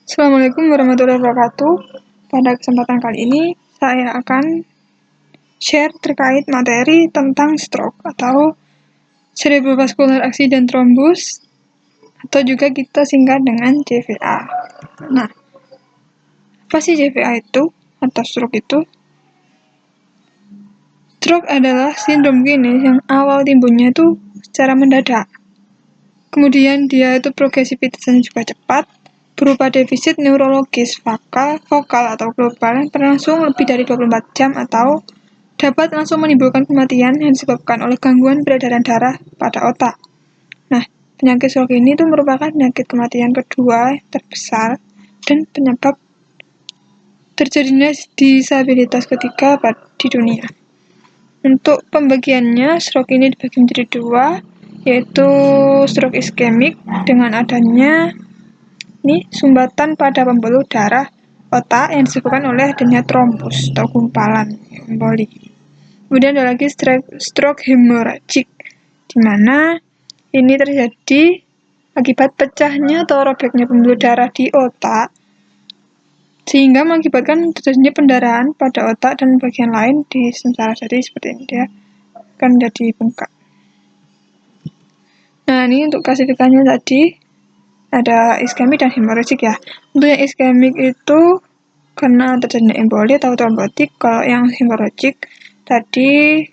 Assalamualaikum warahmatullahi wabarakatuh. Pada kesempatan kali ini, saya akan share terkait materi tentang stroke atau cerebrovascular accident thrombus atau juga kita singkat dengan CVA. Nah, apa sih CVA itu atau stroke itu? Stroke adalah sindrom klinis yang awal timbulnya itu secara mendadak. Kemudian dia itu progresivitasnya juga cepat, berupa defisit neurologis vokal atau global yang berlangsung lebih dari 24 jam atau dapat langsung menimbulkan kematian yang disebabkan oleh gangguan peredaran darah pada otak. Nah, penyakit stroke ini itu merupakan penyakit kematian kedua terbesar dan penyebab terjadinya disabilitas ketiga di dunia. Untuk pembagiannya, stroke ini dibagi menjadi dua, yaitu stroke iskemik dengan adanya sumbatan pada pembuluh darah otak yang disebabkan oleh adanya trombus atau gumpalan emboli. Kemudian ada lagi stroke hemorrhagic, di mana ini terjadi akibat pecahnya atau robeknya pembuluh darah di otak sehingga mengakibatkan terjadinya pendarahan pada otak dan bagian lain di secara jadi seperti ini, dia akan menjadi bengkak. Nah, ini untuk klasifikasinya tadi ada iskemik dan hemorrhagic ya. Untuk yang iskemik itu karena terjadinya emboli atau trombotik. Kalau yang hemorrhagic tadi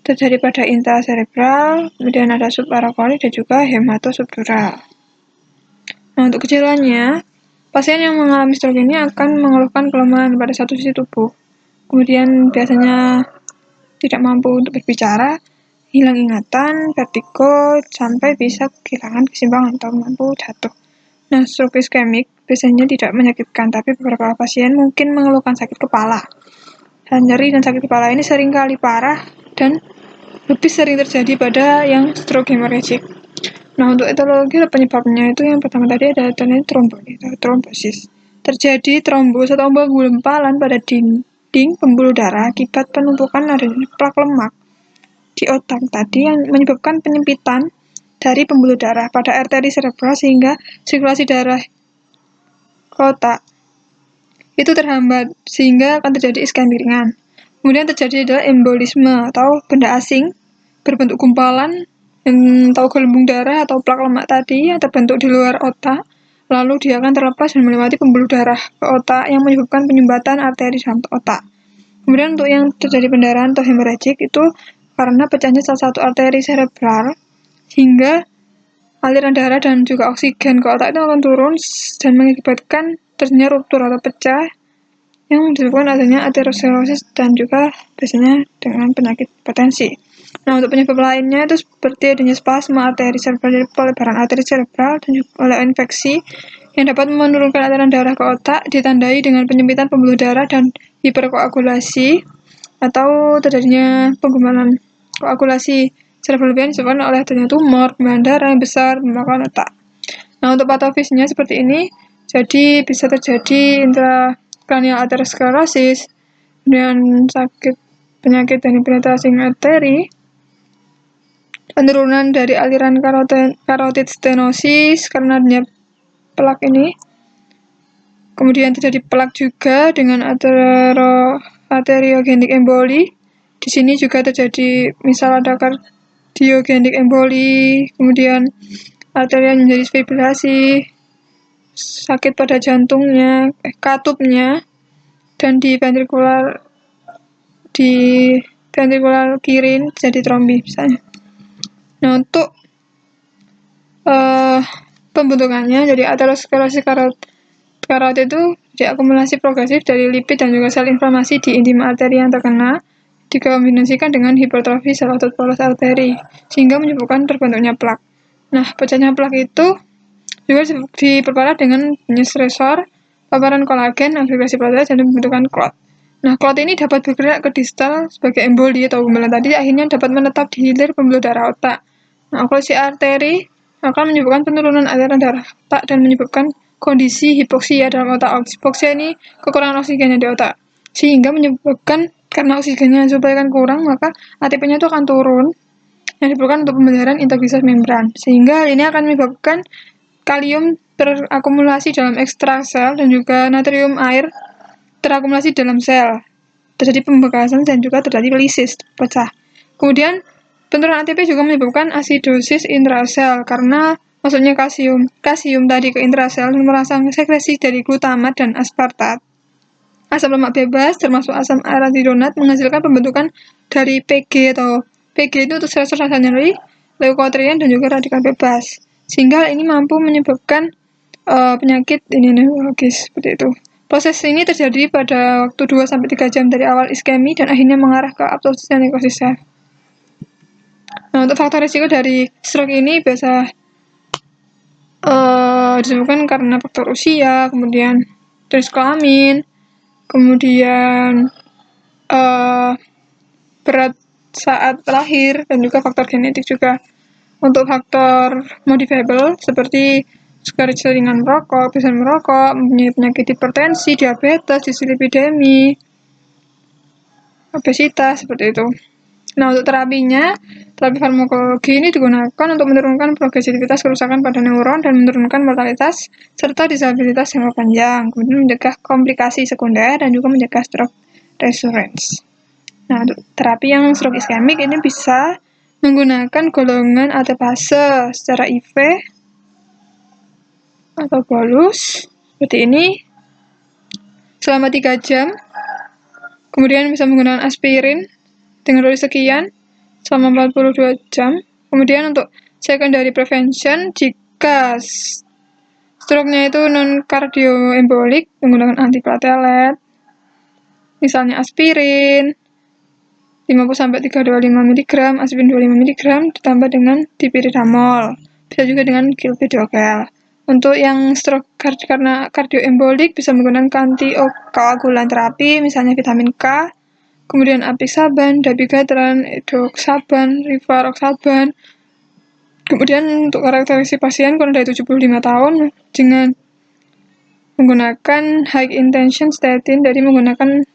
terjadi pada intracerebral, kemudian ada subarachnoid dan juga hematosubdural. Nah, untuk gejalanya, pasien yang mengalami stroke ini akan mengeluhkan kelemahan pada satu sisi tubuh. Kemudian biasanya tidak mampu untuk berbicara, hilang ingatan, vertigo, sampai bisa kehilangan keseimbangan atau mampu jatuh. Nah, stroke iskemik biasanya tidak menyakitkan, tapi beberapa pasien mungkin mengeluhkan sakit kepala. Dan nyeri dan sakit kepala ini seringkali parah dan lebih sering terjadi pada yang stroke hemorrhagic. Nah, untuk etiologi penyebabnya itu yang pertama tadi ada trombosis. Terjadi trombus atau gumpalan pada dinding pembuluh darah akibat penumpukan adanya plak lemak di otak tadi yang menyebabkan penyempitan dari pembuluh darah pada arteri serebral sehingga sirkulasi darah ke otak itu terhambat sehingga akan terjadi iskemik ringan. Kemudian terjadi adalah embolisme atau benda asing berbentuk gumpalan yang tahu gelembung darah atau plak lemak tadi yang terbentuk di luar otak, lalu dia akan terlepas dan melewati pembuluh darah ke otak yang menyebabkan penyumbatan arteri dalam otak. Kemudian untuk yang terjadi pendarahan atau hemorrhagic itu karena pecahnya salah satu arteri serebral hingga aliran darah dan juga oksigen ke otak itu akan turun dan mengakibatkan terjadinya ruptur atau pecah yang disebabkan adanya aterosklerosis dan juga biasanya dengan penyakit hipertensi. Nah, untuk penyebab lainnya itu seperti adanya spasma arteri serebral, jadi pelebaran arteri serebral dan juga oleh infeksi yang dapat menurunkan aliran darah ke otak ditandai dengan penyempitan pembuluh darah dan hiperkoagulasi atau terjadinya penggumpalan koagulasi serebral disebabkan oleh adanya tumor, gumpalan darah yang besar memakan otak. Nah, untuk patofisnya seperti ini, jadi bisa terjadi intracranial aterosklerosis dengan penyakit dari penetrasi arteri, penurunan dari aliran karotid stenosis karena adanya plak ini. Kemudian terjadi plak juga dengan arteriogenik emboli. Di sini juga terjadi misal ada kardiogenik emboli, kemudian arteria menjadi fibrilasi, sakit pada jantungnya, katupnya, dan di ventrikular kiri jadi trombi misalnya. Nah, untuk pembentukannya jadi aterosklerosis karotid itu diakumulasi progresif dari lipid dan juga sel inflamasi di intima arteri yang terkena dikombinasikan dengan hipertrofi sel otot polos arteri sehingga menyebabkan terbentuknya plak. Nah, pecahnya plak itu juga diperparah dengan stresor, paparan kolagen, aktivasi protein dan pembentukan klot. Nah, klot ini dapat bergerak ke distal sebagai emboli atau gumpalan tadi akhirnya dapat menetap di hilir pembuluh darah otak. Nah, okllusi arteri akan menyebabkan penurunan aliran darah otak dan menyebabkan kondisi hipoksia dalam otak. Hipoksia ini kekurangan oksigennya di otak, sehingga menyebabkan karena oksigennya supaya kan kurang, maka ATP-nya itu akan turun yang diperlukan untuk pemeliharaan integritas membran, sehingga ini akan menyebabkan kalium terakumulasi dalam ekstrak sel dan juga natrium air terakumulasi dalam sel. Terjadi pembekasan dan juga terjadi lisis, pecah. Kemudian penurunan ATP juga menyebabkan asidosis intrasel karena masuknya kasium tadi ke intrasel dan merangsang sekresi dari glutamat dan aspartat. Asam lemak bebas termasuk asam arachidonat menghasilkan pembentukan dari PG atau PG itu untuk sel-sel nyeri, leukotrien dan juga radikal bebas. Sehingga ini mampu menyebabkan penyakit ini neurologis seperti itu. Proses ini terjadi pada waktu 2-3 jam dari awal iskemi dan akhirnya mengarah ke apoptosis dan nekrosis sel. Nah, untuk faktor risiko dari stroke ini biasa disebabkan karena faktor usia, kemudian jenis kelamin, kemudian berat saat lahir, dan juga faktor genetik juga. Untuk faktor modifiable seperti keseringan merokok, kebiasaan merokok, mempunyai penyakit hipertensi, diabetes, dislipidemi, obesitas, seperti itu. Nah, untuk terapinya, terapi farmakologi ini digunakan untuk menurunkan progresivitas kerusakan pada neuron dan menurunkan mortalitas serta disabilitas jangka panjang, kemudian mencegah komplikasi sekunder dan juga mencegah stroke recurrence. Nah, untuk terapi yang stroke iskemik ini bisa menggunakan golongan ATPase secara IV atau bolus seperti ini selama 3 jam. Kemudian bisa menggunakan aspirin dengan dosis sekian selama 42 jam. Kemudian untuk secondary prevention, jika stroke-nya itu non-kardioembolik, menggunakan antiplatelet, misalnya aspirin 50-325 mg, aspirin 25 mg, ditambah dengan dipiridamol. Bisa juga dengan gilpidogel. Untuk yang stroke karena kardioembolik bisa menggunakan antikoagulan terapi, misalnya vitamin K, kemudian apixaban, dabigatran, edoxaban, rivaroxaban. Kemudian untuk karakteristik pasien kurang dari 75 tahun dengan menggunakan high intention statin, dari menggunakan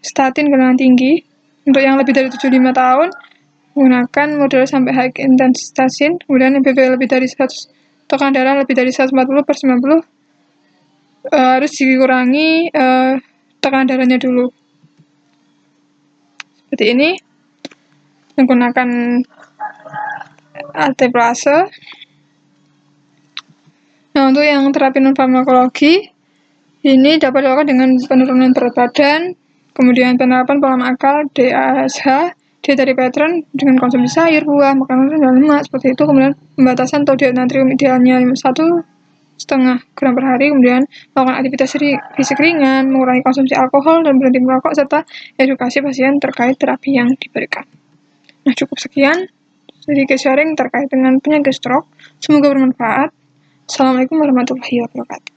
statin golongan tinggi. Untuk yang lebih dari 75 tahun menggunakan model sampai high intention statin, kemudian lebih dari 100, tekanan darah lebih dari 140/90 harus dikurangi tekanan darahnya dulu. Seperti ini, menggunakan ATPase. Nah, untuk yang terapi non-farmakologi ini dapat dilakukan dengan penurunan berat badan, kemudian penerapan pola makan DASH, dietary pattern dengan konsumsi sayur, buah, makanan rendah lemak, seperti itu. Kemudian pembatasan sodium natrium idealnya 1,5 gram per hari, kemudian melakukan aktivitas fisik ringan, mengurangi konsumsi alkohol, dan berhenti merokok, serta edukasi pasien terkait terapi yang diberikan. Nah, cukup sekian sedikit sharing terkait dengan penyakit stroke. Semoga bermanfaat. Assalamualaikum warahmatullahi wabarakatuh.